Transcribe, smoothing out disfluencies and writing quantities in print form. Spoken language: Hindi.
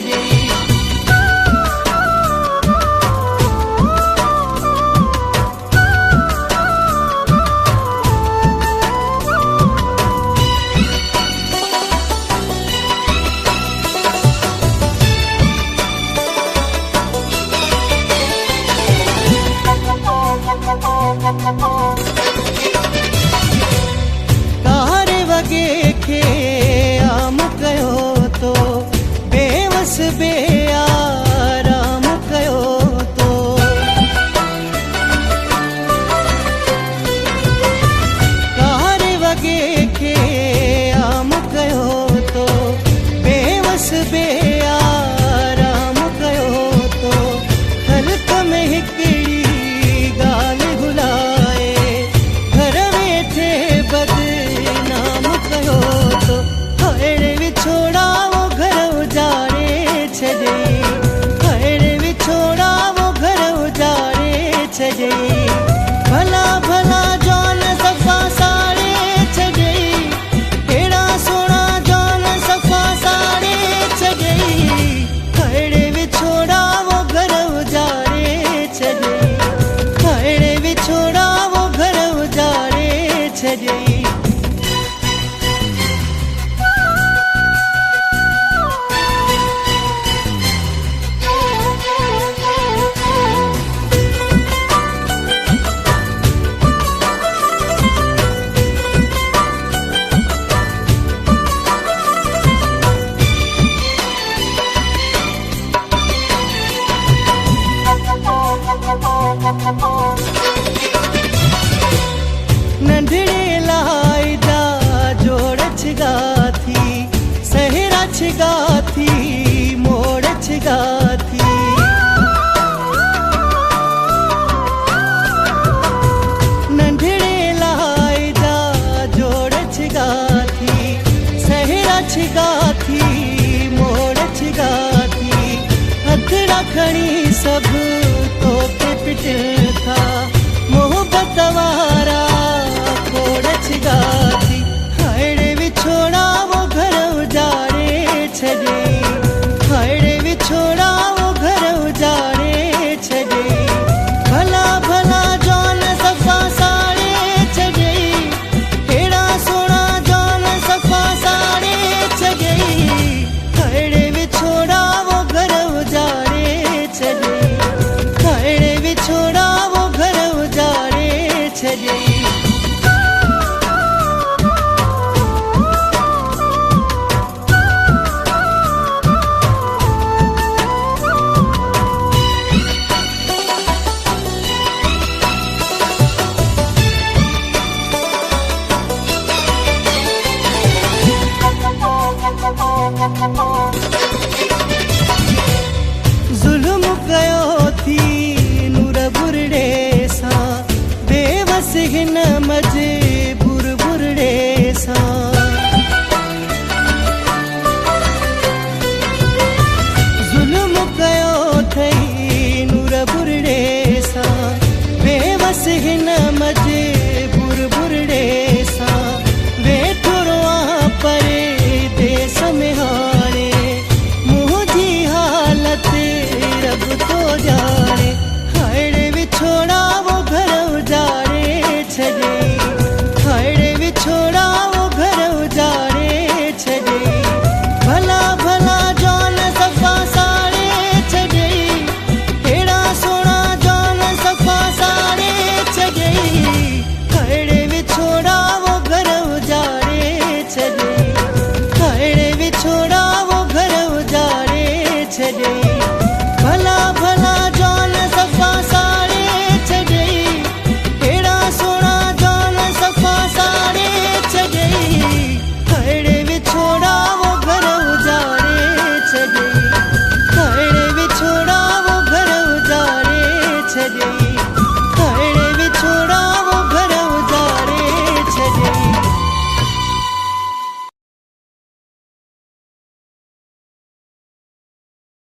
छॾई। कार वगे खे आम कयो तो बेवस बेआराम कयो तो। कार वगे खे आम कयो तो बेवस बेआराम कयो तो। ख़ल्क़ में हिकिड़ी ॻाल्हि भुलाए घर वेठे बदनाम कयो तो। अहिड़े विछोड़ा वो घर उजाड़े छॾई। अहिड़े विछोड़ा वो घर उजाड़े छॾई। भला भला जौन सफ़ा साड़े छॾई। अहिड़ा सुहिणा जौन सफ़ा साड़े छॾई। अहिड़े विछोड़ा वो घर उजाड़े छॾई। अहिड़े विछोड़ा वो घर उजाड़े छॾई। नंढड़े लाइदा जोड़ छिगा थी सहरा छिगा थी मोड़ छिगा थी। नंढड़े लाइदा जोड़ छिगा थी सहरा छिगा थी मोड़ छिगा थी। हथड़ा खणी सब तो पे पिटल था मोहब्बत वारा खोड़ छिगा थी। अहिड़े विछोड़ा वो घर उजाड़े छॾई। अहिड़े विछोड़ा वो घर उजाड़े छॾई। भला भला जौन सफ़ा साड़े छॾई। अहिड़ा सुहिणा जौन सफ़ा साड़े छॾई। अहिड़े विछोड़ा वो घर उजाड़े छॾई। अहिड़े विछोड़ा वो घर उजाड़े छॾई। ज़ुल्म कयो थी नूर बुरड़े सां बेवस हिन मजबूर बुरड़े सां। ज़ुल्म कयो थई नूर बुरड़े सां बेवस हिन मजबूर बुरड़े सां। वेठो रोआं परे देश में हाणे मुंहिंजी हालत रब तो जाने। अहिड़े विछोड़ा वो घर उजाड़े छॾई। अहिड़े विछोड़ा वो घर उजाड़े छॾई। भला भला जौन सफ़ा साड़े छॾई। अहिड़ा सुहिणा जौन सफ़ा साड़े छॾई। अहिड़े विछोड़ा वो घर उजाड़े छॾई। अहिड़े विछोड़ा वो घर उजाड़े छॾई।